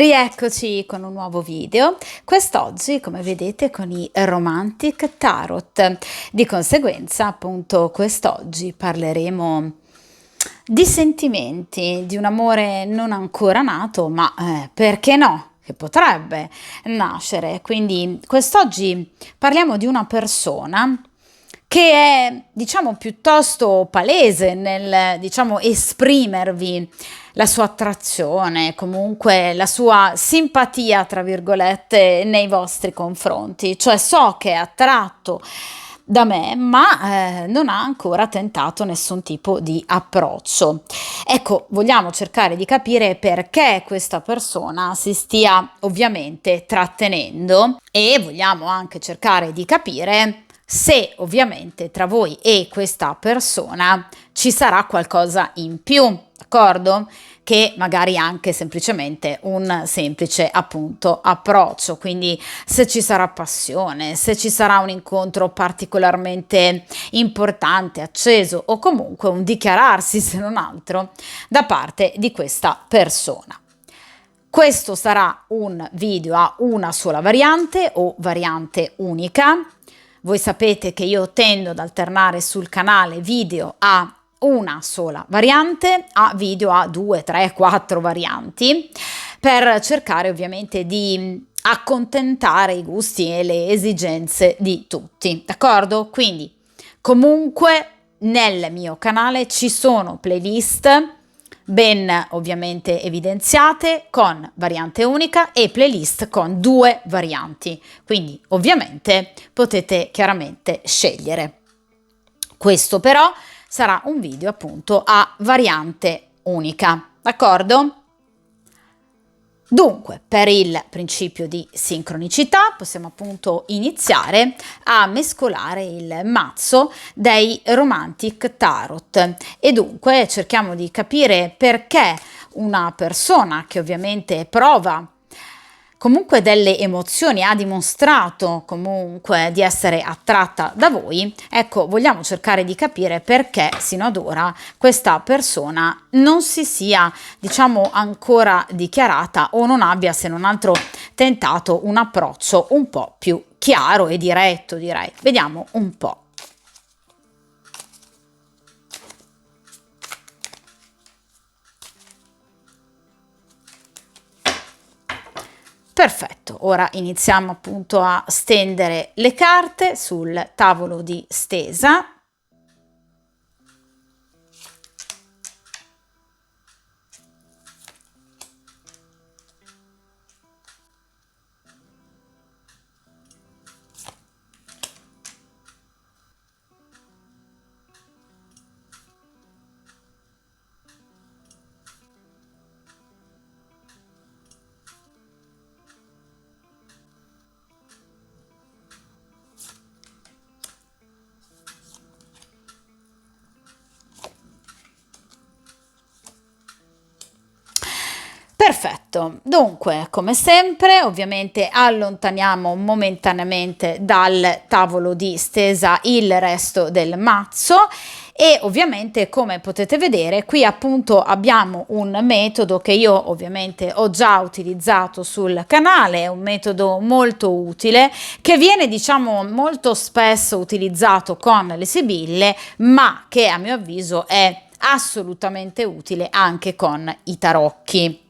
Rieccoci con un nuovo video, quest'oggi come vedete con i Romantic Tarot. Di conseguenza appunto quest'oggi parleremo di sentimenti, di un amore non ancora nato, ma perché no? Che potrebbe nascere. Quindi quest'oggi parliamo di una persona che è, diciamo, piuttosto palese nel, diciamo, esprimervi la sua attrazione, comunque la sua simpatia, tra virgolette, nei vostri confronti. Cioè so che è attratto da me, ma non ha ancora tentato nessun tipo di approccio. Ecco, vogliamo cercare di capire perché questa persona si stia ovviamente trattenendo e vogliamo anche cercare di capire se ovviamente tra voi e questa persona ci sarà qualcosa in più, d'accordo? Che magari anche semplicemente un semplice appunto approccio, quindi se ci sarà passione, se ci sarà un incontro particolarmente importante, acceso o comunque un dichiararsi se non altro da parte di questa persona. Questo sarà un video a una sola variante o variante unica. Voi sapete che io tendo ad alternare sul canale video a una sola variante a video a 2, 3, 4 varianti per cercare ovviamente di accontentare i gusti e le esigenze di tutti, d'accordo? Quindi comunque nel mio canale ci sono playlist ben ovviamente evidenziate con variante unica e playlist con 2 varianti, quindi ovviamente potete chiaramente scegliere. Questo però sarà un video appunto a variante unica, d'accordo? Dunque, per il principio di sincronicità possiamo appunto iniziare a mescolare il mazzo dei Romantic Tarot e dunque cerchiamo di capire perché una persona che ovviamente prova comunque delle emozioni, ha dimostrato comunque di essere attratta da voi, ecco, vogliamo cercare di capire perché sino ad ora questa persona non si sia, diciamo, ancora dichiarata o non abbia, se non altro, tentato un approccio un po' più chiaro e diretto, direi. Vediamo un po'. Perfetto, ora iniziamo appunto a stendere le carte sul tavolo di stesa. Perfetto, dunque come sempre ovviamente allontaniamo momentaneamente dal tavolo di stesa il resto del mazzo e ovviamente come potete vedere qui appunto abbiamo un metodo che io ovviamente ho già utilizzato sul canale, è un metodo molto utile che viene diciamo molto spesso utilizzato con le sibille ma che a mio avviso è assolutamente utile anche con i tarocchi.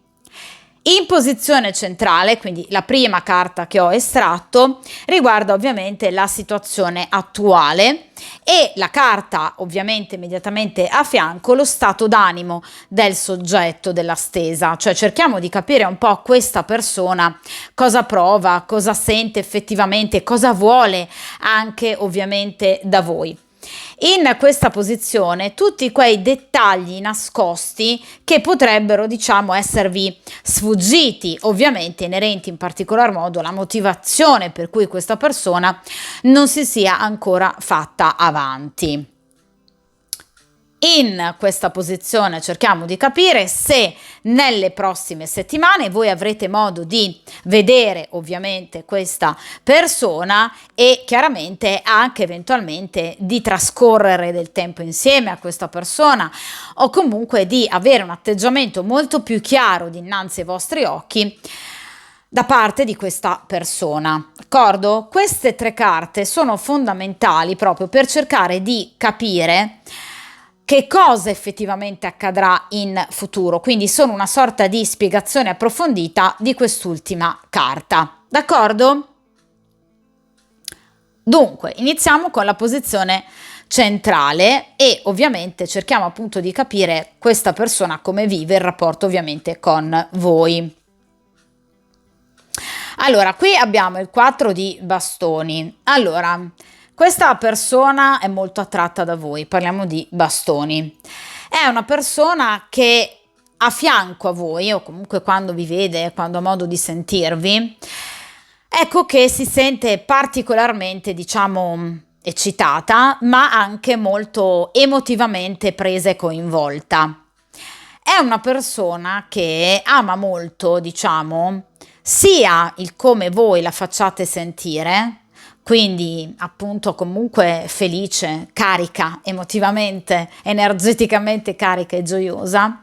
In posizione centrale, quindi la prima carta che ho estratto, riguarda ovviamente la situazione attuale e la carta ovviamente immediatamente a fianco lo stato d'animo del soggetto della stesa, cioè cerchiamo di capire un po' questa persona cosa prova, cosa sente effettivamente, cosa vuole anche ovviamente da voi. In questa posizione tutti quei dettagli nascosti che potrebbero diciamo esservi sfuggiti, ovviamente inerenti in particolar modo alla motivazione per cui questa persona non si sia ancora fatta avanti. In questa posizione cerchiamo di capire se nelle prossime settimane voi avrete modo di vedere ovviamente questa persona e chiaramente anche eventualmente di trascorrere del tempo insieme a questa persona o comunque di avere un atteggiamento molto più chiaro dinanzi ai vostri occhi da parte di questa persona, d'accordo? Queste tre carte sono fondamentali proprio per cercare di capire che cosa effettivamente accadrà in futuro, quindi sono una sorta di spiegazione approfondita di quest'ultima carta, d'accordo? Dunque, iniziamo con la posizione centrale e ovviamente cerchiamo appunto di capire questa persona come vive il rapporto ovviamente con voi. Allora, qui abbiamo il 4 di bastoni. Allora, questa persona è molto attratta da voi, parliamo di bastoni. È una persona che a fianco a voi, o comunque quando vi vede, quando ha modo di sentirvi, ecco che si sente particolarmente, diciamo, eccitata, ma anche molto emotivamente presa e coinvolta. È una persona che ama molto, diciamo, sia il come voi la facciate sentire, quindi appunto comunque felice, carica emotivamente, energeticamente carica e gioiosa,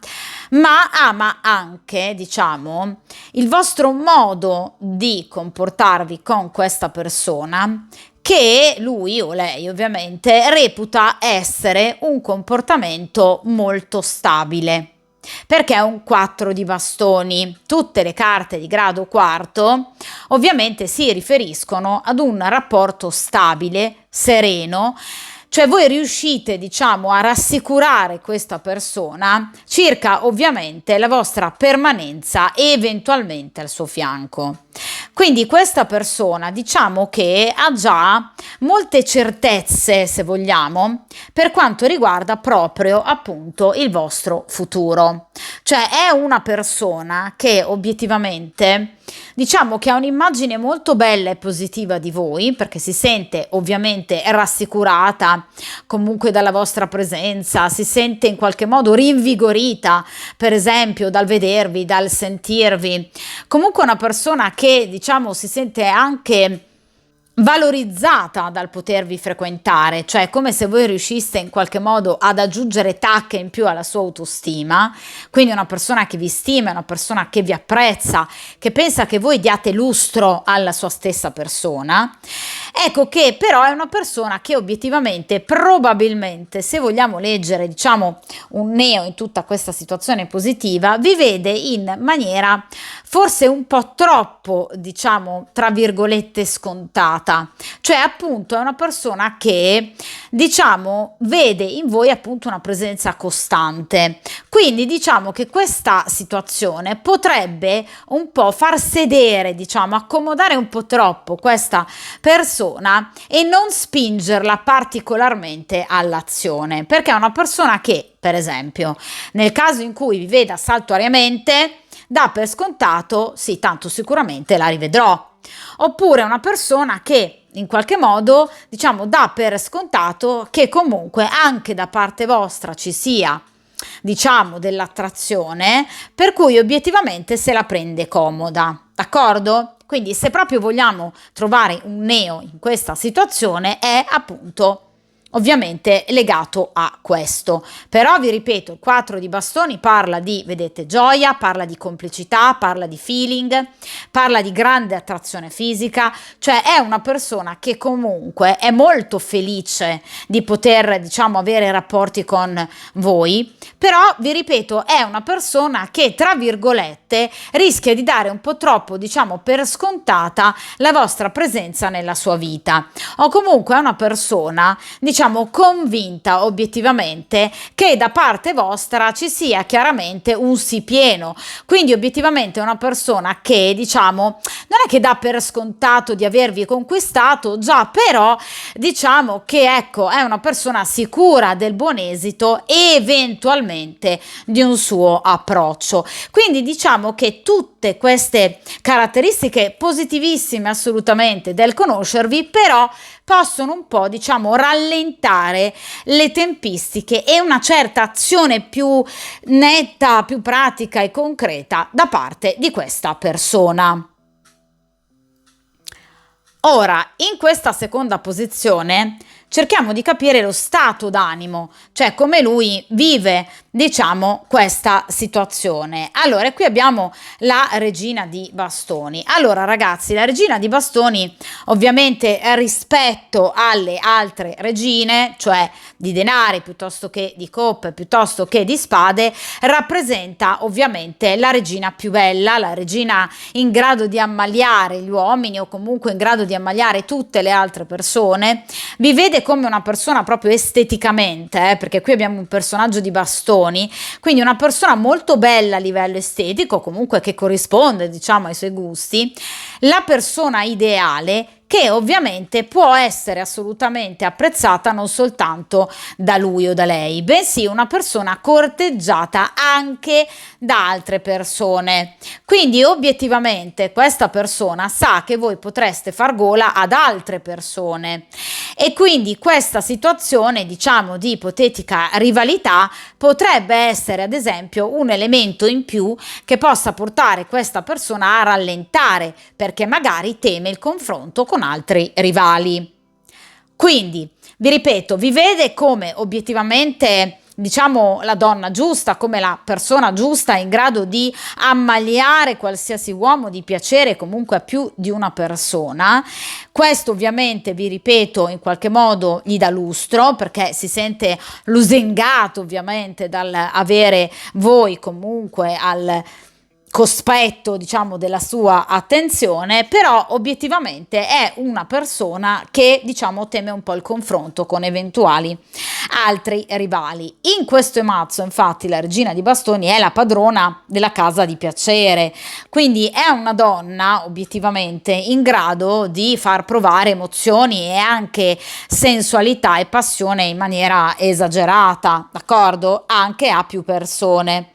ma ama anche, diciamo, il vostro modo di comportarvi con questa persona che lui o lei ovviamente reputa essere un comportamento molto stabile. Perché è un 4 di bastoni. Tutte le carte di grado quarto ovviamente si riferiscono ad un rapporto stabile, sereno, cioè voi riuscite, diciamo, a rassicurare questa persona circa ovviamente la vostra permanenza e eventualmente al suo fianco. Quindi questa persona, diciamo che ha già molte certezze, se vogliamo, per quanto riguarda proprio appunto il vostro futuro. Cioè è una persona che obiettivamente diciamo che ha un'immagine molto bella e positiva di voi perché si sente ovviamente rassicurata comunque dalla vostra presenza, si sente in qualche modo rinvigorita, per esempio dal vedervi, dal sentirvi. Comunque una persona che diciamo si sente anche valorizzata dal potervi frequentare, cioè è come se voi riusciste in qualche modo ad aggiungere tacche in più alla sua autostima, quindi una persona che vi stima, una persona che vi apprezza, che pensa che voi diate lustro alla sua stessa persona. Ecco che però è una persona che obiettivamente probabilmente, se vogliamo leggere diciamo un neo in tutta questa situazione positiva, vi vede in maniera forse un po' troppo, diciamo, tra virgolette scontata, cioè appunto è una persona che, diciamo, vede in voi appunto una presenza costante, quindi diciamo che questa situazione potrebbe un po' far sedere, diciamo, accomodare un po' troppo questa persona e non spingerla particolarmente all'azione, perché è una persona che, per esempio, nel caso in cui vi veda saltuariamente, dà per scontato, sì, tanto sicuramente la rivedrò. Oppure una persona che in qualche modo, diciamo, dà per scontato che comunque anche da parte vostra ci sia, diciamo, dell'attrazione, per cui obiettivamente se la prende comoda, d'accordo? Quindi se proprio vogliamo trovare un neo in questa situazione è appunto ovviamente legato a questo. Però vi ripeto, il 4 di bastoni parla di, vedete, gioia, parla di complicità, parla di feeling, parla di grande attrazione fisica, cioè è una persona che comunque è molto felice di poter, diciamo, avere rapporti con voi, però vi ripeto, è una persona che tra virgolette rischia di dare un po' troppo, diciamo, per scontata la vostra presenza nella sua vita, o comunque è una persona, diciamo, convinta obiettivamente che da parte vostra ci sia chiaramente un sì pieno, quindi obiettivamente è una persona che, diciamo, diciamo, non è che dà per scontato di avervi conquistato, già, però diciamo che ecco, è una persona sicura del buon esito e eventualmente di un suo approccio. Quindi diciamo che tutte queste caratteristiche positivissime assolutamente del conoscervi, però possono un po', diciamo, rallentare le tempistiche e una certa azione più netta, più pratica e concreta da parte di questa persona. Ora, in questa seconda posizione cerchiamo di capire lo stato d'animo, cioè come lui vive, diciamo, questa situazione. Allora, qui abbiamo la regina di bastoni. Allora, ragazzi, la regina di bastoni, ovviamente rispetto alle altre regine, cioè di denari piuttosto che di coppe, piuttosto che di spade, rappresenta ovviamente la regina più bella, la regina in grado di ammaliare gli uomini o comunque in grado di ammaliare tutte le altre persone. Vi vede come una persona proprio esteticamente, perché qui abbiamo un personaggio di bastoni, quindi una persona molto bella a livello estetico, comunque che corrisponde, diciamo, ai suoi gusti, la persona ideale che ovviamente può essere assolutamente apprezzata non soltanto da lui o da lei, bensì una persona corteggiata anche da altre persone. Quindi obiettivamente questa persona sa che voi potreste far gola ad altre persone e quindi questa situazione, diciamo, di ipotetica rivalità potrebbe essere ad esempio un elemento in più che possa portare questa persona a rallentare, perché magari teme il confronto con altri rivali. Quindi, vi ripeto, vi vede come obiettivamente, diciamo, la donna giusta, come la persona giusta in grado di ammaliare qualsiasi uomo, di piacere comunque a più di una persona. Questo ovviamente, vi ripeto, in qualche modo gli dà lustro, perché si sente lusingato ovviamente dal avere voi comunque al cospetto, diciamo, della sua attenzione, però obiettivamente è una persona che, diciamo, teme un po' il confronto con eventuali altri rivali. In questo mazzo, infatti, la regina di bastoni è la padrona della casa di piacere, quindi è una donna obiettivamente in grado di far provare emozioni e anche sensualità e passione in maniera esagerata, d'accordo? Anche a più persone.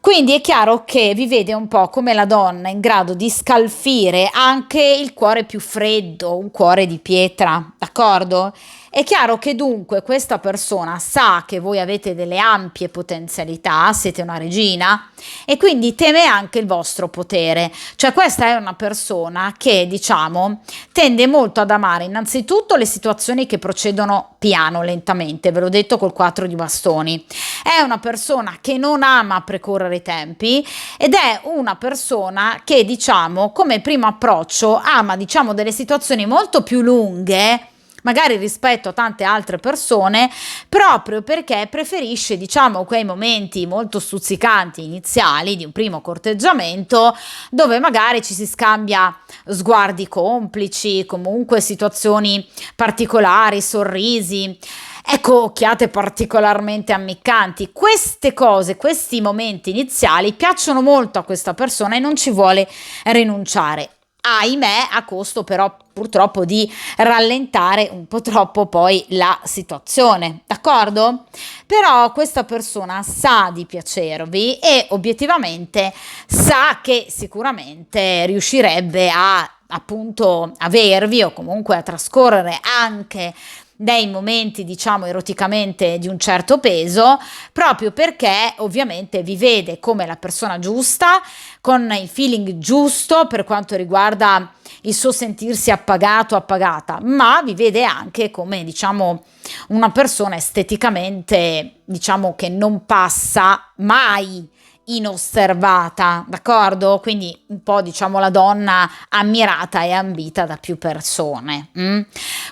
Quindi è chiaro che vi vede un po' come la donna in grado di scalfire anche il cuore più freddo, un cuore di pietra, d'accordo? È chiaro che dunque questa persona sa che voi avete delle ampie potenzialità, siete una regina e quindi teme anche il vostro potere. Cioè questa è una persona che, diciamo, tende molto ad amare innanzitutto le situazioni che procedono piano, lentamente, ve l'ho detto col 4 di bastoni. È una persona che non ama precorrere i tempi ed è una persona che, diciamo, come primo approccio ama, diciamo, delle situazioni molto più lunghe magari rispetto a tante altre persone, proprio perché preferisce, diciamo, quei momenti molto stuzzicanti iniziali di un primo corteggiamento dove magari ci si scambia sguardi complici, comunque situazioni particolari, sorrisi, ecco, occhiate particolarmente ammiccanti. Queste cose, questi momenti iniziali piacciono molto a questa persona e non ci vuole rinunciare. Ahimè, a costo però purtroppo di rallentare un po' troppo poi la situazione, d'accordo? Però questa persona sa di piacervi e obiettivamente sa che sicuramente riuscirebbe a appunto avervi o comunque a trascorrere anche dei momenti, diciamo, eroticamente di un certo peso, proprio perché ovviamente vi vede come la persona giusta, con il feeling giusto per quanto riguarda il suo sentirsi appagato, appagata, ma vi vede anche come, diciamo, una persona esteticamente, diciamo, che non passa mai inosservata, d'accordo? Quindi un po', diciamo, la donna ammirata e ambita da più persone.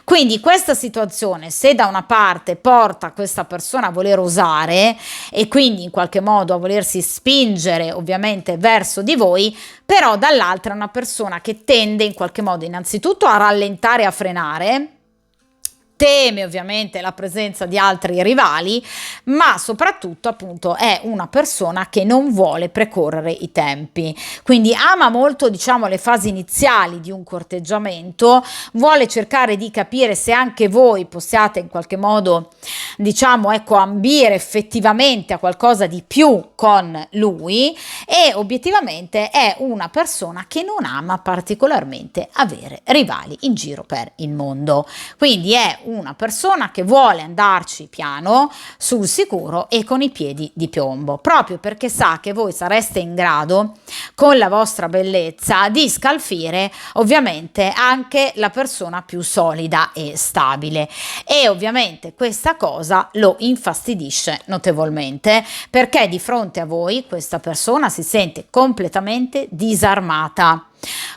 Quindi questa situazione, se da una parte porta questa persona a voler osare e quindi in qualche modo a volersi spingere ovviamente verso di voi, però dall'altra è una persona che tende in qualche modo innanzitutto a rallentare e a frenare, teme ovviamente la presenza di altri rivali, ma soprattutto appunto è una persona che non vuole precorrere i tempi, quindi ama molto, diciamo, le fasi iniziali di un corteggiamento, vuole cercare di capire se anche voi possiate in qualche modo, diciamo, ecco, ambire effettivamente a qualcosa di più con lui, e obiettivamente è una persona che non ama particolarmente avere rivali in giro per il mondo, quindi è una persona che vuole andarci piano, sul sicuro e con i piedi di piombo, proprio perché sa che voi sareste in grado, con la vostra bellezza, di scalfire ovviamente anche la persona più solida e stabile, e ovviamente questa cosa lo infastidisce notevolmente, perché di fronte a voi questa persona si sente completamente disarmata.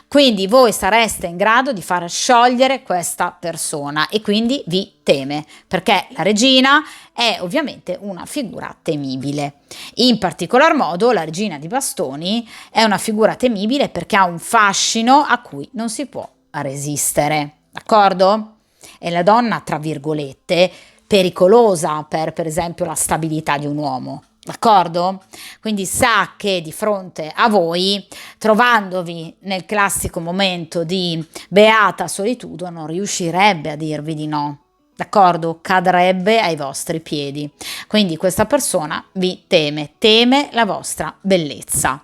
Quindi voi sareste in grado di far sciogliere questa persona e quindi vi teme, perché la regina è ovviamente una figura temibile. In particolar modo la regina di bastoni è una figura temibile perché ha un fascino a cui non si può resistere, d'accordo? È la donna, tra virgolette, pericolosa per esempio la stabilità di un uomo. D'accordo? Quindi sa che di fronte a voi, trovandovi nel classico momento di beata solitudine, non riuscirebbe a dirvi di no. D'accordo? Cadrebbe ai vostri piedi. Quindi questa persona vi teme la vostra bellezza.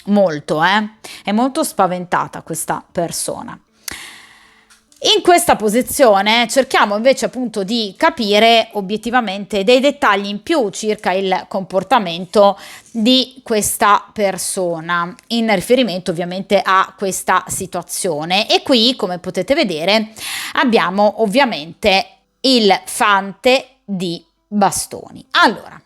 Molto, È molto spaventata questa persona. In questa posizione cerchiamo invece appunto di capire obiettivamente dei dettagli in più circa il comportamento di questa persona, in riferimento ovviamente a questa situazione. E qui, come potete vedere, abbiamo ovviamente il fante di bastoni. Allora,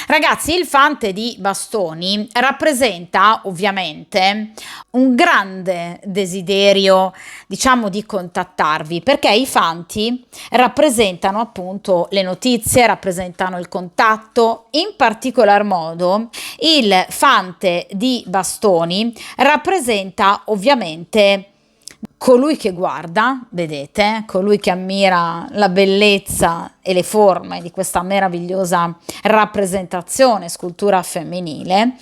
ragazzi, il fante di bastoni rappresenta ovviamente un grande desiderio, diciamo, di contattarvi, perché i fanti rappresentano appunto le notizie, rappresentano il contatto. In particolar modo il fante di bastoni rappresenta ovviamente colui che guarda, vedete, colui che ammira la bellezza e le forme di questa meravigliosa rappresentazione, scultura femminile,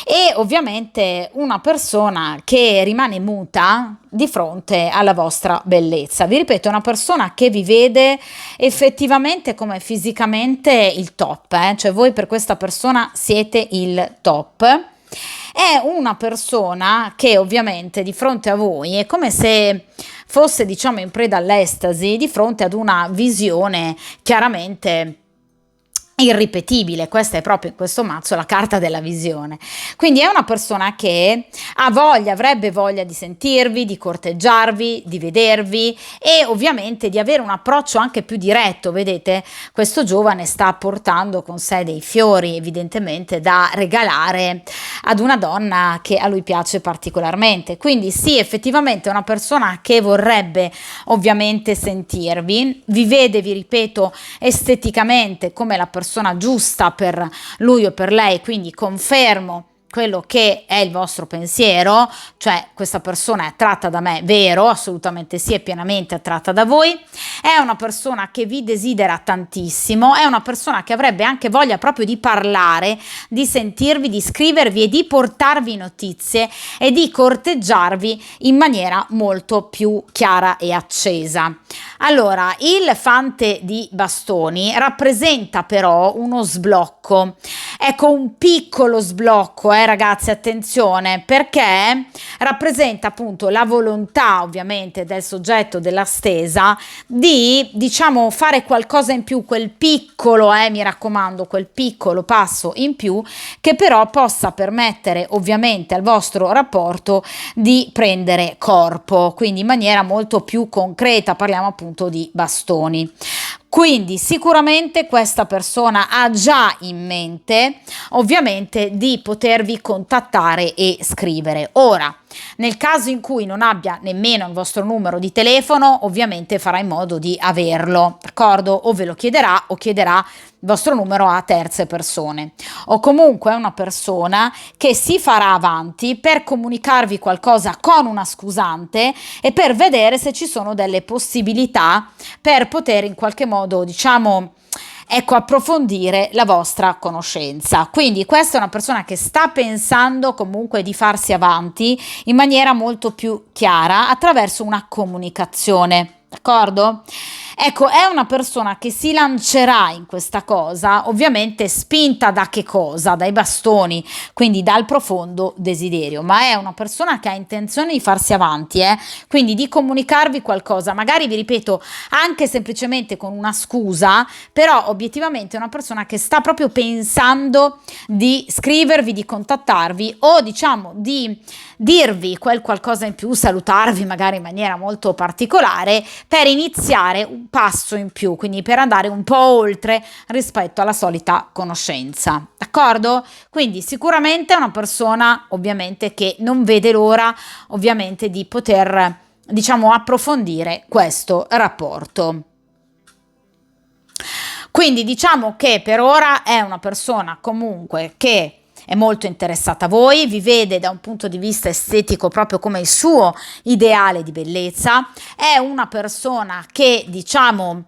e ovviamente una persona che rimane muta di fronte alla vostra bellezza. Vi ripeto, è una persona che vi vede effettivamente come fisicamente il top, cioè voi per questa persona siete il top. È una persona che ovviamente di fronte a voi è come se fosse, diciamo, in preda all'estasi di fronte ad una visione chiaramente irripetibile. Questa è proprio in questo mazzo la carta della visione. Quindi è una persona che avrebbe voglia di sentirvi, di corteggiarvi, di vedervi e ovviamente di avere un approccio anche più diretto. Vedete, questo giovane sta portando con sé dei fiori, evidentemente da regalare ad una donna che a lui piace particolarmente. Quindi sì, effettivamente è una persona che vorrebbe ovviamente sentirvi, vi vede, vi ripeto, esteticamente come la persona giusta per lui o per lei, quindi confermo quello che è il vostro pensiero, cioè questa persona è attratta da me, vero, assolutamente sì, è pienamente attratta da voi, è una persona che vi desidera tantissimo, è una persona che avrebbe anche voglia proprio di parlare, di sentirvi, di scrivervi e di portarvi notizie e di corteggiarvi in maniera molto più chiara e accesa. Allora, il fante di bastoni rappresenta però uno sblocco, ecco, un piccolo sblocco, ragazzi, attenzione, perché rappresenta appunto la volontà ovviamente del soggetto della stesa di, diciamo, fare qualcosa in più, quel piccolo, mi raccomando, quel piccolo passo in più che però possa permettere ovviamente al vostro rapporto di prendere corpo, quindi in maniera molto più concreta. Parliamo appunto di bastoni. Quindi sicuramente questa persona ha già in mente ovviamente di potervi contattare e scrivere. Ora, Nel caso in cui non abbia nemmeno il vostro numero di telefono, ovviamente farà in modo di averlo, d'accordo? O ve lo chiederà o chiederà il vostro numero a terze persone. O comunque è una persona che si farà avanti per comunicarvi qualcosa con una scusante e per vedere se ci sono delle possibilità per poter in qualche modo, diciamo, ecco, approfondire la vostra conoscenza. Quindi questa è una persona che sta pensando comunque di farsi avanti in maniera molto più chiara attraverso una comunicazione. D'accordo? Ecco, è una persona che si lancerà in questa cosa, ovviamente spinta da che cosa? Dai bastoni, quindi dal profondo desiderio, ma è una persona che ha intenzione di farsi avanti, quindi di comunicarvi qualcosa, magari vi ripeto, anche semplicemente con una scusa, però obiettivamente è una persona che sta proprio pensando di scrivervi, di contattarvi o diciamo di dirvi quel qualcosa in più, salutarvi magari in maniera molto particolare per iniziare un passo in più, quindi per andare un po' oltre rispetto alla solita conoscenza, d'accordo? Quindi sicuramente è una persona ovviamente che non vede l'ora ovviamente di poter, diciamo, approfondire questo rapporto. Quindi diciamo che per ora è una persona comunque che è molto interessata a voi, vi vede da un punto di vista estetico proprio come il suo ideale di bellezza, è una persona che diciamo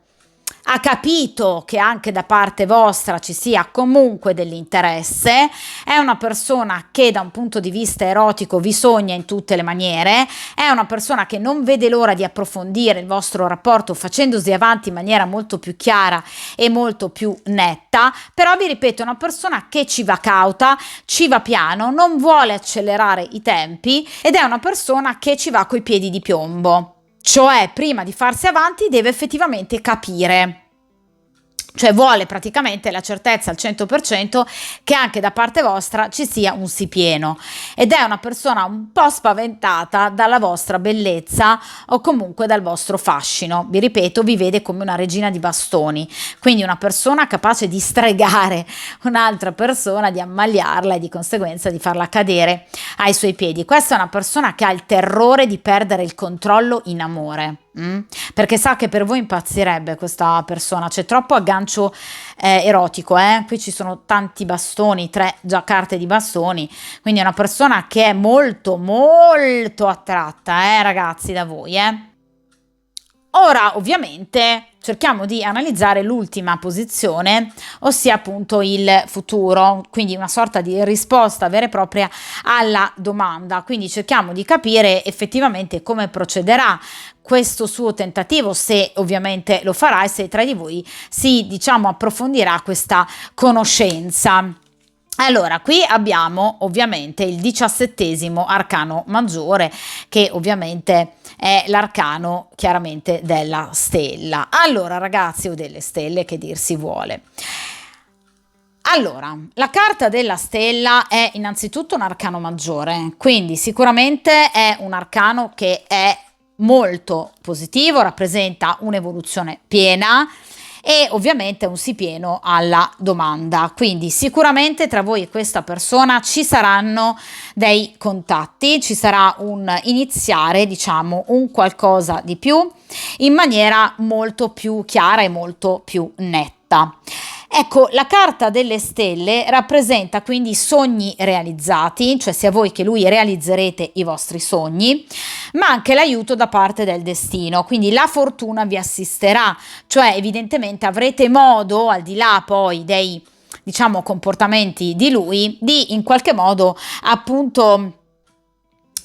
ha capito che anche da parte vostra ci sia comunque dell'interesse, è una persona che da un punto di vista erotico vi sogna in tutte le maniere, è una persona che non vede l'ora di approfondire il vostro rapporto facendosi avanti in maniera molto più chiara e molto più netta, però vi ripeto è una persona che ci va cauta, ci va piano, non vuole accelerare i tempi ed è una persona che ci va coi piedi di piombo. Cioè, prima di farsi avanti deve effettivamente capire, cioè vuole praticamente la certezza al 100% che anche da parte vostra ci sia un sì pieno ed è una persona un po' spaventata dalla vostra bellezza o comunque dal vostro fascino. Vi ripeto, vi vede come una regina di bastoni, quindi una persona capace di stregare un'altra persona, di ammaliarla e di conseguenza di farla cadere ai suoi piedi. Questa è una persona che ha il terrore di perdere il controllo in amore. Perché sa che per voi impazzirebbe questa persona, c'è troppo aggancio erotico, qui ci sono tanti bastoni, 3 già carte di bastoni, quindi è una persona che è molto molto attratta ragazzi da voi. Ora ovviamente cerchiamo di analizzare l'ultima posizione, ossia appunto il futuro, quindi una sorta di risposta vera e propria alla domanda, quindi cerchiamo di capire effettivamente come procederà questo suo tentativo, se ovviamente lo farà e se tra di voi si diciamo approfondirà questa conoscenza. Allora, qui abbiamo ovviamente il 17° arcano maggiore, che ovviamente è l'arcano chiaramente della stella. Allora, ragazzi, o delle stelle, che dir si vuole. Allora, la carta della stella è innanzitutto un arcano maggiore, quindi sicuramente è un arcano che è molto positivo, rappresenta un'evoluzione piena e ovviamente un sì pieno alla domanda, quindi sicuramente tra voi e questa persona ci saranno dei contatti, ci sarà un iniziare diciamo un qualcosa di più in maniera molto più chiara e molto più netta. Ecco, la carta delle stelle rappresenta quindi i sogni realizzati, cioè sia voi che lui realizzerete i vostri sogni, ma anche l'aiuto da parte del destino, quindi la fortuna vi assisterà, cioè evidentemente avrete modo, al di là poi dei diciamo comportamenti di lui, di in qualche modo appunto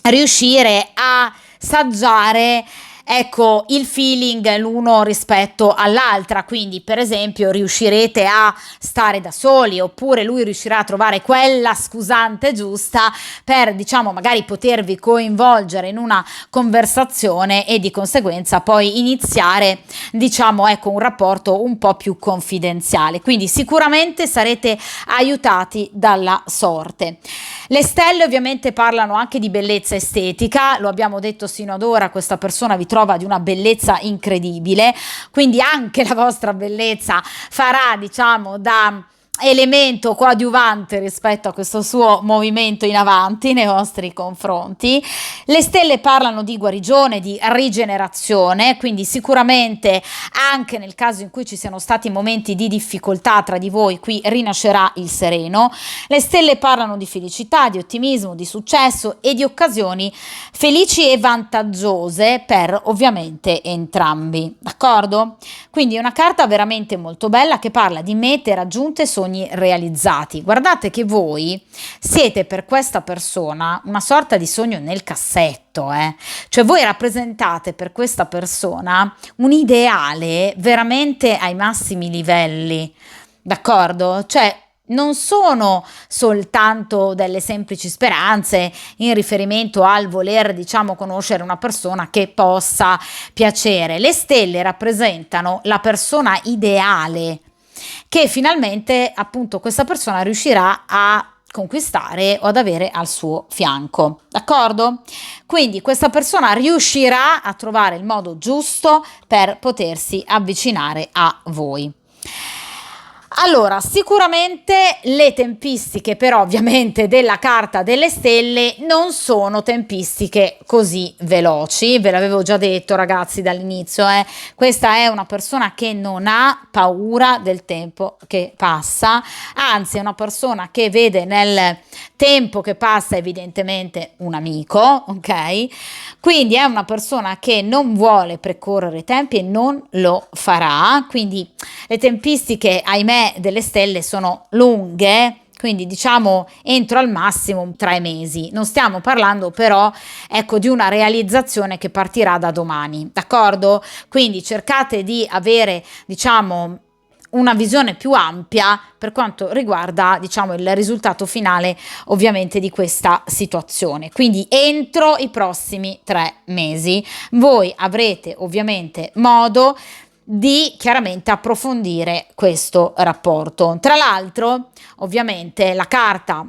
riuscire a saggiare ecco il feeling l'uno rispetto all'altra, quindi per esempio riuscirete a stare da soli oppure lui riuscirà a trovare quella scusante giusta per diciamo magari potervi coinvolgere in una conversazione e di conseguenza poi iniziare diciamo ecco un rapporto un po' più confidenziale, quindi sicuramente sarete aiutati dalla sorte. Le stelle ovviamente parlano anche di bellezza estetica, lo abbiamo detto sino ad ora, questa persona vi trova di una bellezza incredibile, quindi anche la vostra bellezza farà diciamo da elemento coadiuvante rispetto a questo suo movimento in avanti nei vostri confronti. Le stelle parlano di guarigione, di rigenerazione, quindi sicuramente anche nel caso in cui ci siano stati momenti di difficoltà tra di voi, qui rinascerà il sereno. Le stelle parlano di felicità, di ottimismo, di successo e di occasioni felici e vantaggiose per ovviamente entrambi, d'accordo? Quindi è una carta veramente molto bella che parla di mete raggiunte, sogni realizzati. Guardate che voi siete per questa persona una sorta di sogno nel cassetto, cioè voi rappresentate per questa persona un ideale veramente ai massimi livelli, d'accordo? Cioè non sono soltanto delle semplici speranze in riferimento al voler, diciamo, conoscere una persona che possa piacere. Le stelle rappresentano la persona ideale che finalmente appunto questa persona riuscirà a conquistare o ad avere al suo fianco, d'accordo? Quindi questa persona riuscirà a trovare il modo giusto per potersi avvicinare a voi. Allora, sicuramente le tempistiche però ovviamente della carta delle stelle non sono tempistiche così veloci, ve l'avevo già detto ragazzi dall'inizio, questa è una persona che non ha paura del tempo che passa, anzi è una persona che vede nel tempo che passa evidentemente un amico, ok? Quindi è una persona che non vuole precorrere i tempi e non lo farà, quindi le tempistiche ahimè delle stelle sono lunghe, quindi diciamo entro al massimo 3 mesi. Non stiamo parlando però ecco di una realizzazione che partirà da domani, d'accordo? Quindi cercate di avere diciamo una visione più ampia per quanto riguarda diciamo il risultato finale ovviamente di questa situazione. Quindi entro i prossimi 3 mesi voi avrete ovviamente modo di chiaramente approfondire questo rapporto. Tra l'altro, ovviamente, la carta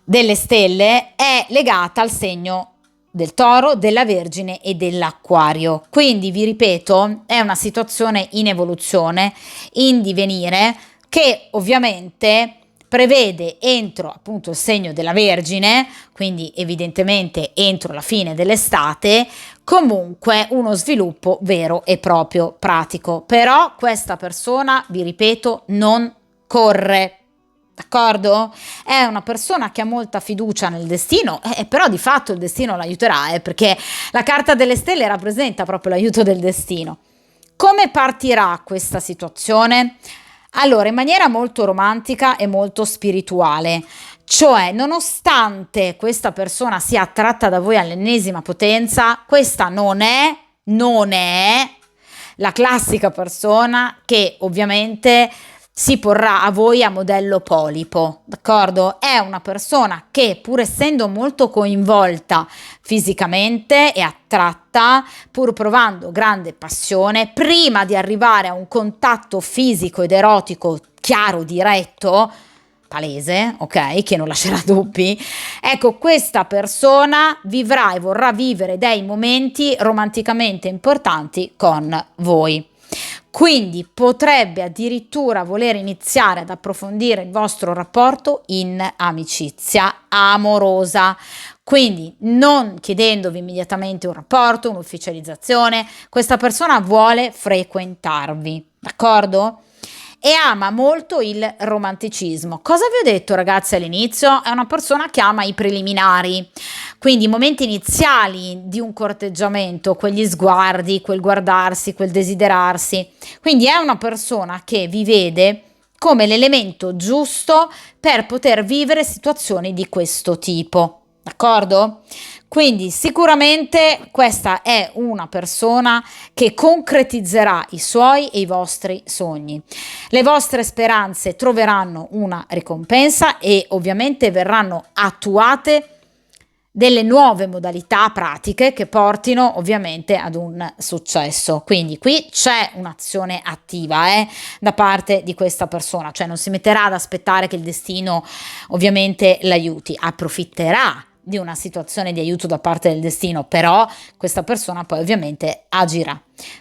delle stelle è legata al segno del Toro, della Vergine e dell'Acquario. Quindi, vi ripeto, è una situazione in evoluzione, in divenire, che ovviamente prevede entro appunto il segno della Vergine, quindi evidentemente entro la fine dell'estate, comunque uno sviluppo vero e proprio pratico. Però questa persona, vi ripeto, non corre. D'accordo? È una persona che ha molta fiducia nel destino, però di fatto il destino l'aiuterà, perché la carta delle stelle rappresenta proprio l'aiuto del destino. Come partirà questa situazione? Allora, in maniera molto romantica e molto spirituale, cioè nonostante questa persona sia attratta da voi all'ennesima potenza, questa non è la classica persona che ovviamente si porrà a voi a modello polipo, d'accordo? È una persona che pur essendo molto coinvolta fisicamente e attratta, pur provando grande passione, prima di arrivare a un contatto fisico ed erotico chiaro, diretto, palese, ok, che non lascerà dubbi, ecco, questa persona vivrà e vorrà vivere dei momenti romanticamente importanti con voi. Quindi potrebbe addirittura voler iniziare ad approfondire il vostro rapporto in amicizia amorosa. Quindi non chiedendovi immediatamente un rapporto, un'ufficializzazione, questa persona vuole frequentarvi, d'accordo? E ama molto il romanticismo. Cosa vi ho detto ragazzi all'inizio? È una persona che ama i preliminari, quindi i momenti iniziali di un corteggiamento, quegli sguardi, quel guardarsi, quel desiderarsi. Quindi è una persona che vi vede come l'elemento giusto per poter vivere situazioni di questo tipo, d'accordo? Quindi sicuramente questa è una persona che concretizzerà i suoi e i vostri sogni. Le vostre speranze troveranno una ricompensa e ovviamente verranno attuate delle nuove modalità pratiche che portino ovviamente ad un successo. Quindi qui c'è un'azione attiva da parte di questa persona, cioè non si metterà ad aspettare che il destino ovviamente l'aiuti, approfitterà di una situazione di aiuto da parte del destino, però questa persona poi ovviamente agirà,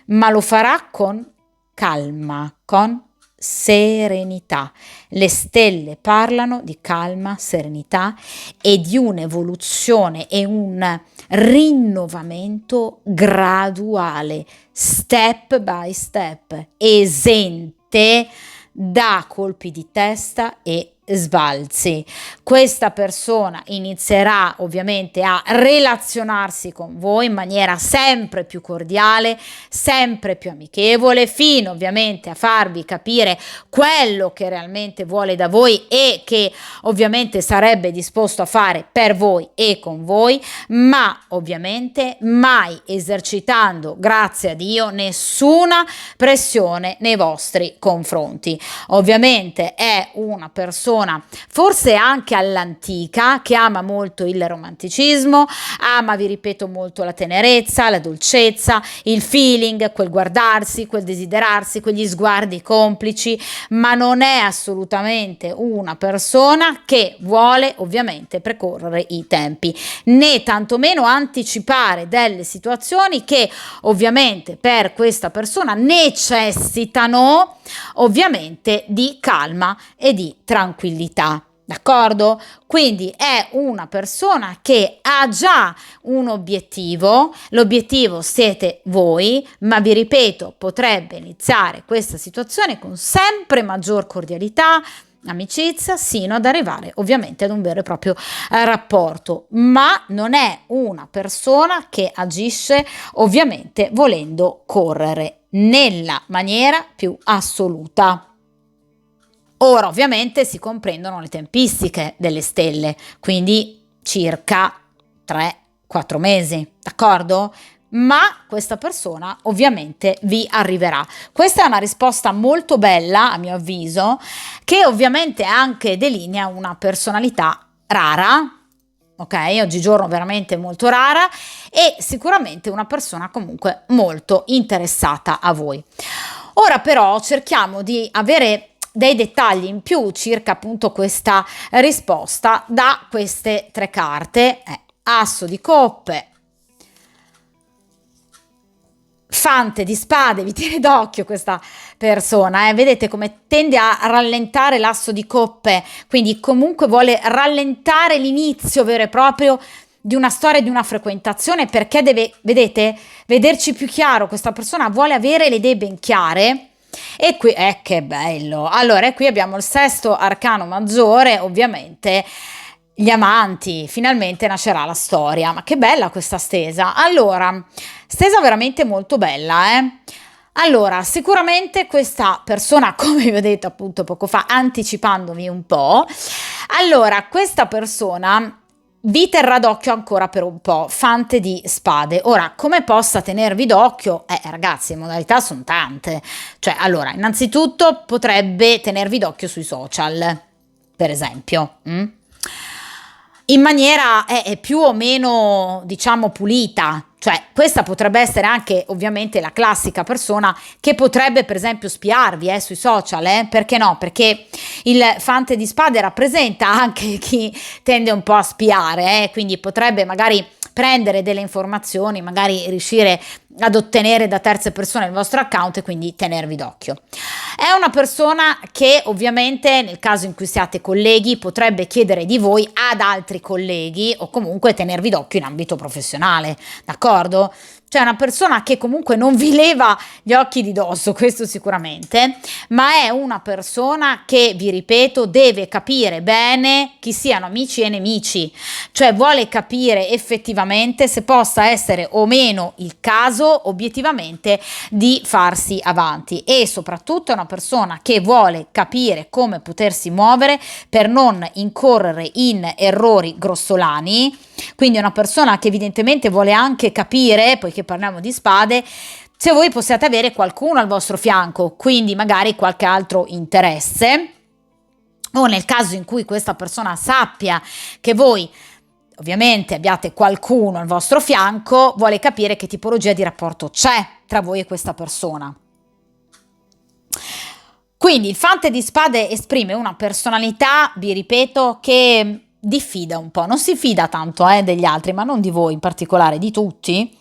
ma lo farà con calma, con serenità. Le stelle parlano di calma, serenità e di un'evoluzione e un rinnovamento graduale, step by step, esente da colpi di testa e sbalzi. Questa persona inizierà ovviamente a relazionarsi con voi in maniera sempre più cordiale, sempre più amichevole, fino ovviamente a farvi capire quello che realmente vuole da voi e che ovviamente sarebbe disposto a fare per voi e con voi, ma ovviamente mai esercitando, grazie a Dio, nessuna pressione nei vostri confronti. Ovviamente è una persona forse anche all'antica, che ama molto il romanticismo, ama, vi ripeto, molto la tenerezza, la dolcezza, il feeling, quel guardarsi, quel desiderarsi, quegli sguardi complici, ma non è assolutamente una persona che vuole ovviamente precorrere i tempi, né tantomeno anticipare delle situazioni che ovviamente per questa persona necessitano ovviamente di calma e di tranquillità. D'accordo? Quindi è una persona che ha già un obiettivo, l'obiettivo siete voi, ma vi ripeto, potrebbe iniziare questa situazione con sempre maggior cordialità, amicizia, sino ad arrivare ovviamente ad un vero e proprio rapporto, ma non è una persona che agisce ovviamente volendo correre nella maniera più assoluta. Ora ovviamente si comprendono le tempistiche delle stelle, quindi circa 3-4 mesi, d'accordo? Ma questa persona ovviamente vi arriverà. Questa è una risposta molto bella, a mio avviso, che ovviamente anche delinea una personalità rara, ok? Oggigiorno veramente molto rara e sicuramente una persona comunque molto interessata a voi. Ora però cerchiamo di avere dei dettagli in più circa appunto questa risposta da queste tre carte. Asso di coppe, fante di spade, vi tiene d'occhio questa persona, vedete come tende a rallentare l'asso di coppe, quindi comunque vuole rallentare l'inizio vero e proprio di una storia, di una frequentazione, perché deve, vedete, vederci più chiaro. Questa persona vuole avere le idee ben chiare. E qui, che bello! Allora, qui abbiamo il sesto arcano maggiore, ovviamente gli amanti, finalmente nascerà la storia. Ma che bella questa stesa! Allora, stesa veramente molto bella, Allora, sicuramente questa persona, come vi ho detto appunto poco fa, anticipandovi un po', allora questa persona vi terrà d'occhio ancora per un po', fante di spade. Ora, come possa tenervi d'occhio? Ragazzi, le modalità sono tante. Cioè, allora, innanzitutto potrebbe tenervi d'occhio sui social, per esempio. In maniera più o meno, diciamo, pulita. Cioè, questa potrebbe essere anche ovviamente la classica persona che potrebbe per esempio spiarvi sui social, perché no? Perché il fante di spade rappresenta anche chi tende un po' a spiare, quindi potrebbe magari prendere delle informazioni, magari riuscire ad ottenere da terze persone il vostro account e quindi tenervi d'occhio. È una persona che ovviamente nel caso in cui siate colleghi potrebbe chiedere di voi ad altri colleghi o comunque tenervi d'occhio in ambito professionale, d'accordo? Cioè una persona che comunque non vi leva gli occhi di dosso, questo sicuramente, ma è una persona che, vi ripeto, deve capire bene chi siano amici e nemici, cioè vuole capire effettivamente se possa essere o meno il caso obiettivamente di farsi avanti, e soprattutto è una persona che vuole capire come potersi muovere per non incorrere in errori grossolani. Quindi è una persona che evidentemente vuole anche capire, poiché parliamo di spade, se voi possiate avere qualcuno al vostro fianco, quindi magari qualche altro interesse, o nel caso in cui questa persona sappia che voi ovviamente abbiate qualcuno al vostro fianco, vuole capire che tipologia di rapporto c'è tra voi e questa persona. Quindi il fante di spade esprime una personalità, vi ripeto, che diffida un po', non si fida tanto degli altri, ma non di voi in particolare, di tutti,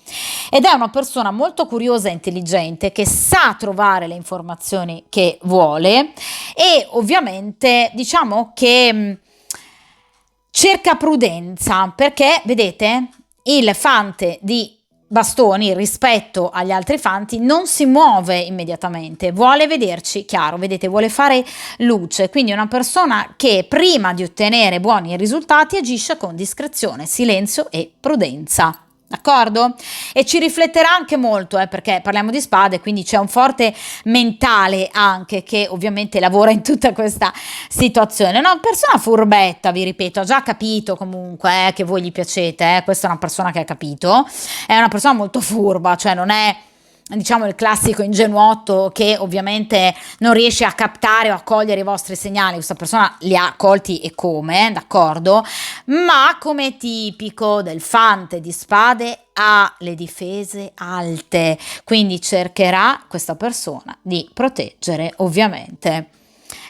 ed è una persona molto curiosa e intelligente che sa trovare le informazioni che vuole e ovviamente diciamo che cerca prudenza perché, vedete, il fante di bastoni rispetto agli altri fanti non si muove immediatamente, vuole vederci chiaro, vedete, vuole fare luce, quindi è una persona che prima di ottenere buoni risultati agisce con discrezione, silenzio e prudenza. D'accordo? E ci rifletterà anche molto, perché parliamo di spade, quindi c'è un forte mentale anche che ovviamente lavora in tutta questa situazione. Una persona furbetta, vi ripeto, ha già capito comunque che voi gli piacete, questa è una persona che ha capito, è una persona molto furba, cioè non è diciamo il classico ingenuotto che ovviamente non riesce a captare o a cogliere i vostri segnali. Questa persona li ha colti e come, d'accordo? Ma come tipico del fante di spade ha le difese alte, quindi cercherà questa persona di proteggere ovviamente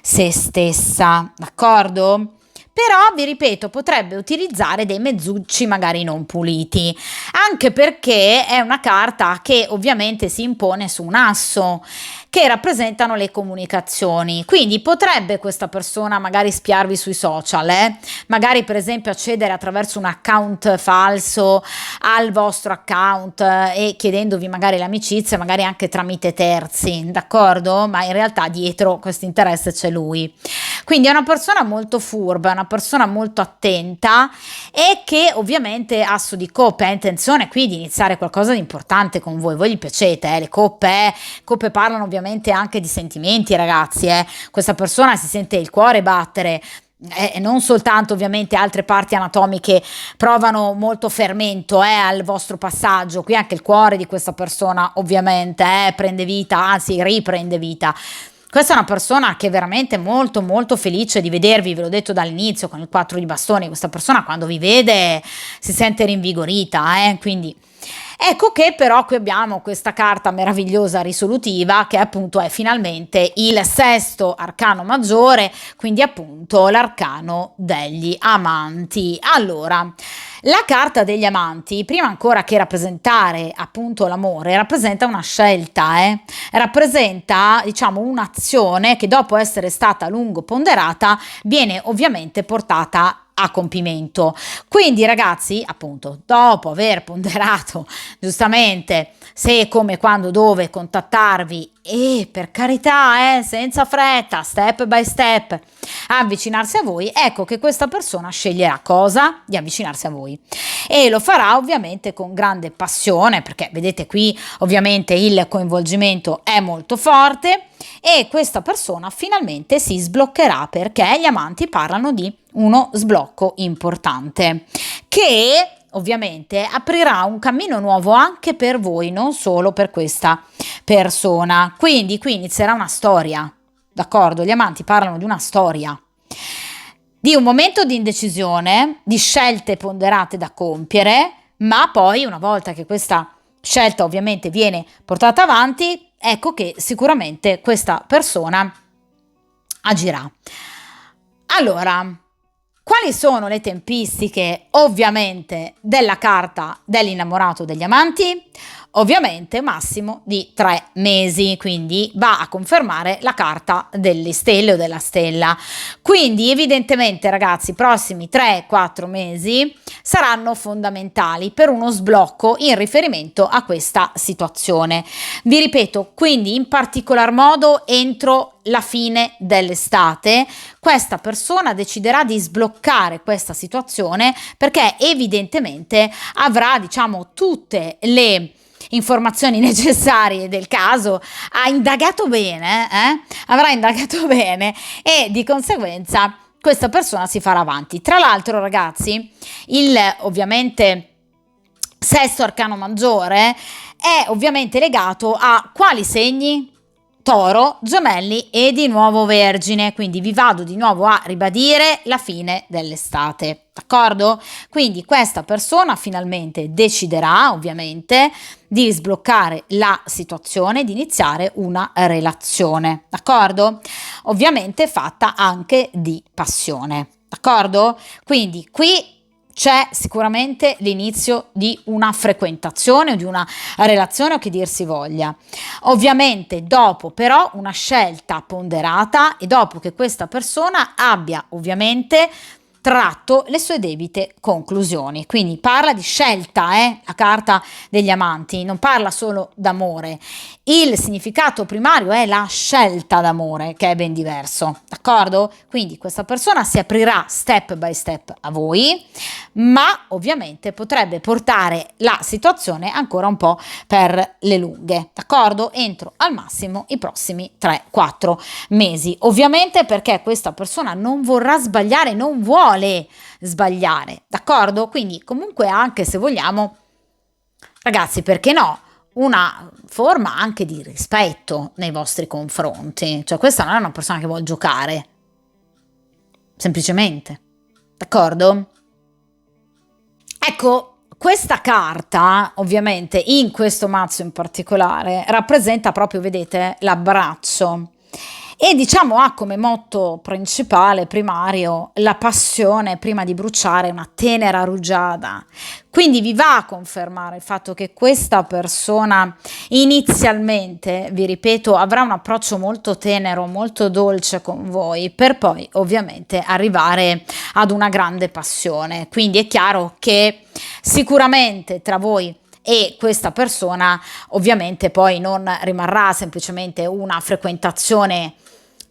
se stessa, d'accordo? Però vi ripeto, potrebbe utilizzare dei mezzucci magari non puliti, anche perché è una carta che ovviamente si impone su un asso che rappresentano le comunicazioni, quindi potrebbe questa persona magari spiarvi sui social, magari per esempio accedere attraverso un account falso al vostro account e chiedendovi magari l'amicizia, magari anche tramite terzi, d'accordo? Ma in realtà dietro questo interesse c'è lui. Quindi è una persona molto furba, è una persona molto attenta e che ovviamente ha su di coppe, ha intenzione qui di iniziare qualcosa di importante con voi gli piacete, le coppe parlano ovviamente anche di sentimenti, ragazzi, questa persona si sente il cuore battere, non soltanto ovviamente altre parti anatomiche provano molto fermento al vostro passaggio, qui anche il cuore di questa persona ovviamente prende vita, anzi riprende vita. Questa è una persona che è veramente molto molto felice di vedervi, ve l'ho detto dall'inizio con il 4 di bastoni, questa persona quando vi vede si sente rinvigorita, quindi ecco che però qui abbiamo questa carta meravigliosa risolutiva che appunto è finalmente il sesto arcano maggiore, quindi appunto l'arcano degli amanti. Allora, la carta degli amanti, prima ancora che rappresentare appunto l'amore, rappresenta una scelta, rappresenta diciamo un'azione che dopo essere stata a lungo ponderata viene ovviamente portata a compimento. Quindi ragazzi, appunto, dopo aver ponderato giustamente se, come, quando, dove contattarvi e per carità, senza fretta, step by step, avvicinarsi a voi, ecco che questa persona sceglierà cosa? Di avvicinarsi a voi e lo farà ovviamente con grande passione, perché vedete qui ovviamente il coinvolgimento è molto forte e questa persona finalmente si sbloccherà, perché gli amanti parlano di uno sblocco importante che ovviamente aprirà un cammino nuovo anche per voi, non solo per questa persona. Quindi qui inizierà una storia, d'accordo? Gli amanti parlano di una storia, di un momento di indecisione, di scelte ponderate da compiere, ma poi una volta che questa scelta ovviamente viene portata avanti, ecco che sicuramente questa persona agirà. Allora, quali sono le tempistiche ovviamente della carta dell'innamorato degli amanti? Ovviamente massimo di 3 mesi, quindi va a confermare la carta delle stelle o della stella. Quindi evidentemente ragazzi, i prossimi 3-4 mesi saranno fondamentali per uno sblocco in riferimento a questa situazione. Vi ripeto, quindi in particolar modo entro la fine dell'estate questa persona deciderà di sbloccare questa situazione, perché evidentemente avrà diciamo tutte le informazioni necessarie del caso, ha indagato bene, avrà indagato bene e di conseguenza questa persona si farà avanti. Tra l'altro ragazzi, il ovviamente sesto arcano maggiore è ovviamente legato a quali segni? Toro, Gemelli e di nuovo Vergine, quindi vi vado di nuovo a ribadire la fine dell'estate, d'accordo? Quindi questa persona finalmente deciderà ovviamente di sbloccare la situazione, di iniziare una relazione, d'accordo? Ovviamente fatta anche di passione. d'accordo? Quindi qui c'è sicuramente l'inizio di una frequentazione o di una relazione o che dir si voglia. Ovviamente dopo però una scelta ponderata e dopo che questa persona abbia ovviamente tratto le sue debite conclusioni. Quindi parla di scelta, la carta degli amanti, non parla solo d'amore. Il significato primario è la scelta d'amore, che è ben diverso, d'accordo? Quindi questa persona si aprirà step by step a voi, ma ovviamente potrebbe portare la situazione ancora un po' per le lunghe, d'accordo? Entro al massimo i prossimi 3-4 mesi. Ovviamente perché questa persona non vorrà sbagliare, non vuole sbagliare, d'accordo? Quindi comunque anche se vogliamo, ragazzi, perché no? Una forma anche di rispetto nei vostri confronti, cioè questa non è una persona che vuole giocare, semplicemente, d'accordo? Ecco, questa carta, ovviamente, in questo mazzo in particolare, rappresenta proprio, vedete, l'abbraccio e diciamo ha come motto principale, primario, la passione prima di bruciare una tenera rugiada. Quindi vi va a confermare il fatto che questa persona inizialmente, vi ripeto, avrà un approccio molto tenero, molto dolce con voi, per poi ovviamente arrivare ad una grande passione. Quindi è chiaro che sicuramente tra voi e questa persona ovviamente poi non rimarrà semplicemente una frequentazione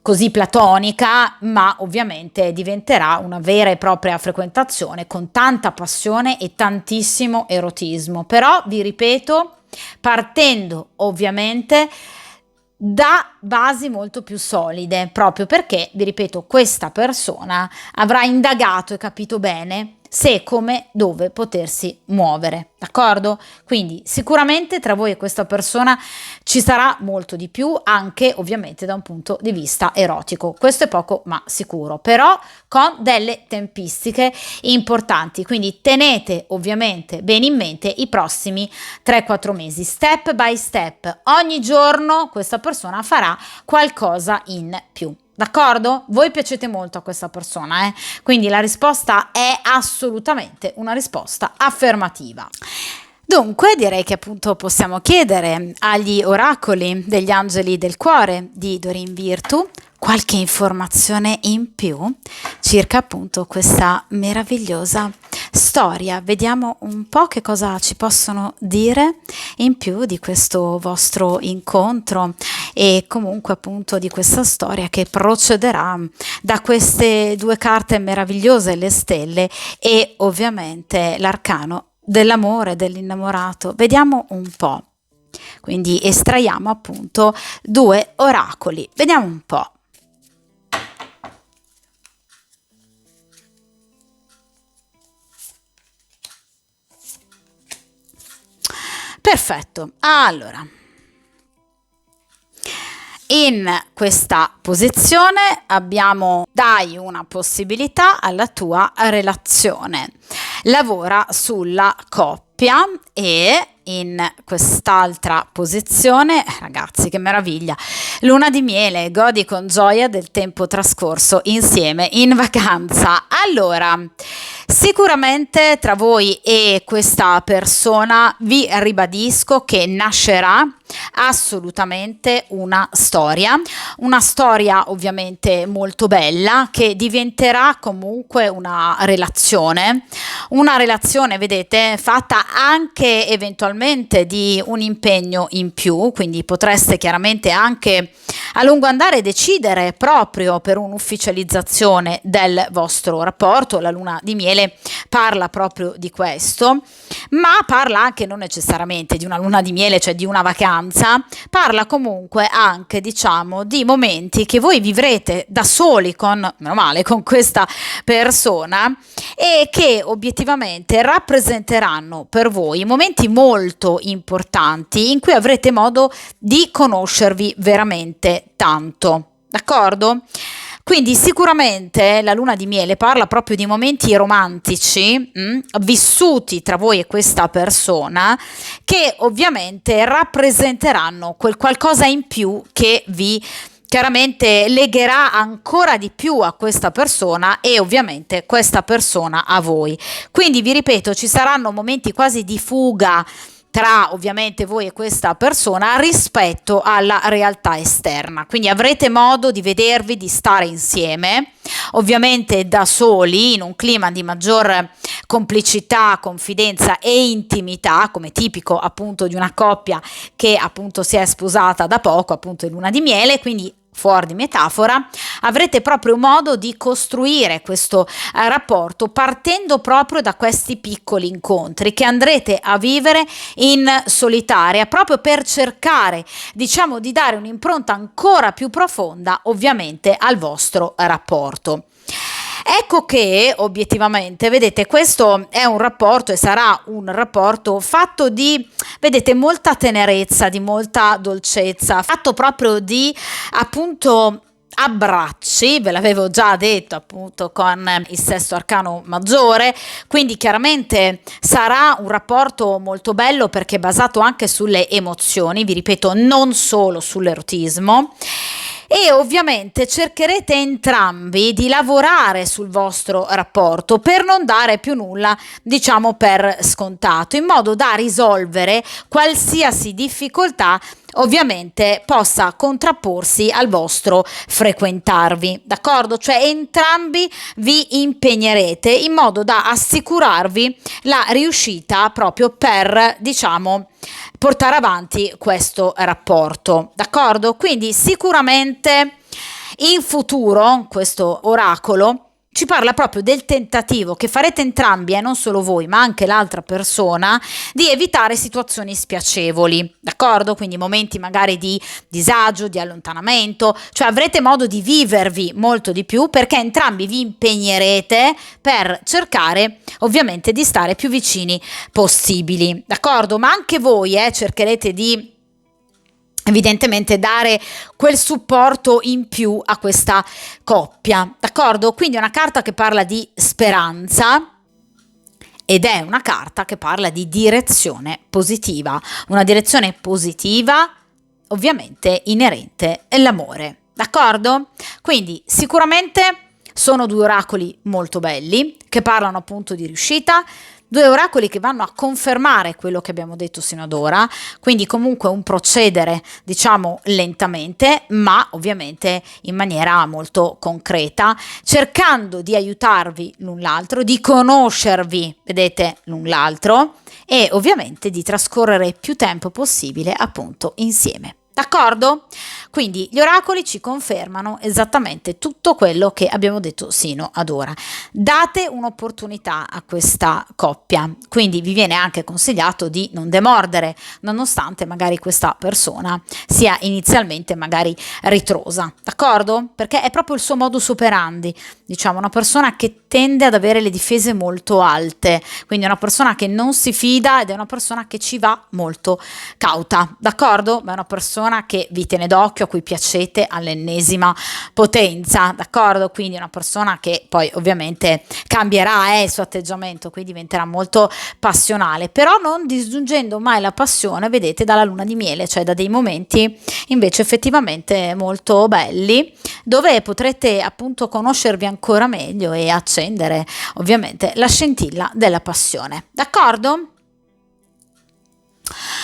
così platonica, ma ovviamente diventerà una vera e propria frequentazione con tanta passione e tantissimo erotismo. Però vi ripeto, partendo ovviamente da basi molto più solide, proprio perché, vi ripeto, questa persona avrà indagato e capito bene se e come, dove potersi muovere, d'accordo? Quindi sicuramente tra voi e questa persona ci sarà molto di più, anche ovviamente da un punto di vista erotico. Questo è poco ma sicuro, però con delle tempistiche importanti, quindi tenete ovviamente bene in mente i prossimi 3-4 mesi, step by step. Ogni giorno questa persona farà qualcosa in più. D'accordo? Voi piacete molto a questa persona, quindi la risposta è assolutamente una risposta affermativa. Dunque direi che appunto possiamo chiedere agli oracoli degli angeli del cuore di Doreen Virtue qualche informazione in più circa appunto questa meravigliosa storia. Vediamo un po' che cosa ci possono dire in più di questo vostro incontro e comunque appunto di questa storia che procederà da queste due carte meravigliose, le stelle e ovviamente l'arcano dell'amore, dell'innamorato. Vediamo un po'. Quindi estraiamo appunto due oracoli. Vediamo un po'. Perfetto. Allora, in questa posizione abbiamo dai una possibilità alla tua relazione, lavora sulla coppia e in quest'altra posizione, ragazzi che meraviglia, luna di miele, godi con gioia del tempo trascorso insieme in vacanza. Allora, sicuramente tra voi e questa persona vi ribadisco che nascerà assolutamente una storia ovviamente molto bella che diventerà comunque una relazione, vedete, fatta anche eventualmente di un impegno in più, quindi potreste chiaramente anche a lungo andare decidere proprio per un'ufficializzazione del vostro rapporto. La luna di miele parla proprio di questo, ma parla anche non necessariamente di una luna di miele, cioè di una vacanza, parla comunque anche, diciamo, di momenti che voi vivrete da soli con, meno male, con questa persona e che obiettivamente rappresenteranno per voi momenti molto importanti in cui avrete modo di conoscervi veramente tanto, d'accordo? Quindi sicuramente la luna di miele parla proprio di momenti romantici vissuti tra voi e questa persona che ovviamente rappresenteranno quel qualcosa in più che chiaramente legherà ancora di più a questa persona e ovviamente questa persona a voi. Quindi vi ripeto, ci saranno momenti quasi di fuga tra ovviamente voi e questa persona rispetto alla realtà esterna, quindi avrete modo di vedervi, di stare insieme, ovviamente da soli, in un clima di maggior complicità, confidenza e intimità, come tipico appunto di una coppia che appunto si è sposata da poco, appunto in luna di miele, quindi fuori di metafora, avrete proprio modo di costruire questo rapporto partendo proprio da questi piccoli incontri che andrete a vivere in solitaria, proprio per cercare, diciamo, di dare un'impronta ancora più profonda, ovviamente, al vostro rapporto. Ecco che obiettivamente, vedete, questo è un rapporto e sarà un rapporto fatto di, vedete, molta tenerezza, di molta dolcezza, fatto proprio di appunto abbracci, ve l'avevo già detto appunto con il sesto arcano maggiore, quindi chiaramente sarà un rapporto molto bello perché è basato anche sulle emozioni, vi ripeto, non solo sull'erotismo. E ovviamente cercherete entrambi di lavorare sul vostro rapporto per non dare più nulla, diciamo, per scontato, in modo da risolvere qualsiasi difficoltà ovviamente possa contrapporsi al vostro frequentarvi, d'accordo? Cioè entrambi vi impegnerete in modo da assicurarvi la riuscita proprio per, diciamo, portare avanti questo rapporto, d'accordo? Quindi sicuramente in futuro questo oracolo ci parla proprio del tentativo che farete entrambi, e non solo voi, ma anche l'altra persona, di evitare situazioni spiacevoli, d'accordo? Quindi momenti magari di disagio, di allontanamento, cioè avrete modo di vivervi molto di più perché entrambi vi impegnerete per cercare ovviamente di stare più vicini possibili, d'accordo? Ma anche voi cercherete di evidentemente dare quel supporto in più a questa coppia, d'accordo? Quindi è una carta che parla di speranza ed è una carta che parla di direzione positiva, una direzione positiva ovviamente inerente all'amore, d'accordo? Quindi sicuramente sono due oracoli molto belli che parlano appunto di riuscita, due oracoli che vanno a confermare quello che abbiamo detto sino ad ora, quindi comunque un procedere, diciamo, lentamente, ma ovviamente in maniera molto concreta, cercando di aiutarvi l'un l'altro, di conoscervi, vedete, l'un l'altro, e ovviamente di trascorrere il più tempo possibile appunto insieme. D'accordo? Quindi gli oracoli ci confermano esattamente tutto quello che abbiamo detto sino ad ora. Date un'opportunità a questa coppia, quindi vi viene anche consigliato di non demordere, nonostante magari questa persona sia inizialmente magari ritrosa, d'accordo? Perché è proprio il suo modus operandi, diciamo, una persona che tende ad avere le difese molto alte, quindi è una persona che non si fida ed è una persona che ci va molto cauta, d'accordo? Ma è una persona che vi tiene d'occhio, a cui piacete all'ennesima potenza, d'accordo? Quindi è una persona che poi ovviamente cambierà il suo atteggiamento, quindi diventerà molto passionale, però non disgiungendo mai la passione, vedete, dalla luna di miele, cioè da dei momenti invece effettivamente molto belli, dove potrete appunto conoscervi ancora meglio e accendere ovviamente la scintilla della passione, d'accordo?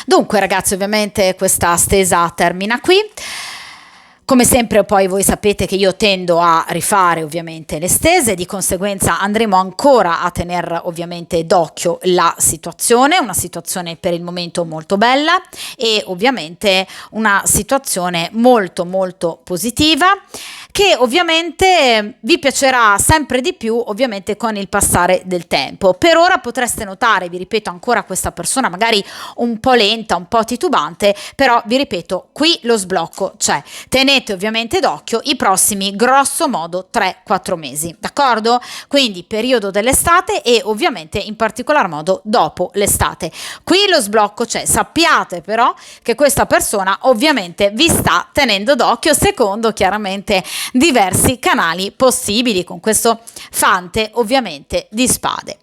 Dunque ragazzi, ovviamente questa stesa termina qui. Come sempre poi voi sapete che io tendo a rifare ovviamente le stese, di conseguenza andremo ancora a tenere ovviamente d'occhio la situazione, una situazione per il momento molto bella e ovviamente una situazione molto molto positiva che ovviamente vi piacerà sempre di più ovviamente con il passare del tempo. Per ora potreste notare, vi ripeto ancora, questa persona magari un po' lenta, un po' titubante, però vi ripeto, qui lo sblocco c'è. Tenete ovviamente d'occhio i prossimi grosso modo 3-4 mesi, d'accordo? Quindi periodo dell'estate e ovviamente in particolar modo dopo l'estate. Qui lo sblocco c'è, sappiate però che questa persona ovviamente vi sta tenendo d'occhio secondo chiaramente diversi canali possibili con questo fante ovviamente di spade.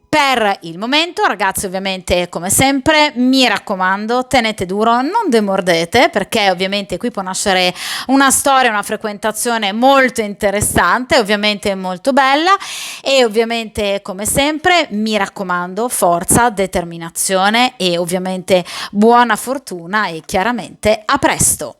Per il momento, ragazzi, ovviamente, come sempre, mi raccomando, tenete duro, non demordete, perché ovviamente qui può nascere una storia, una frequentazione molto interessante, ovviamente molto bella, e ovviamente, come sempre, mi raccomando, forza, determinazione e ovviamente buona fortuna e chiaramente a presto.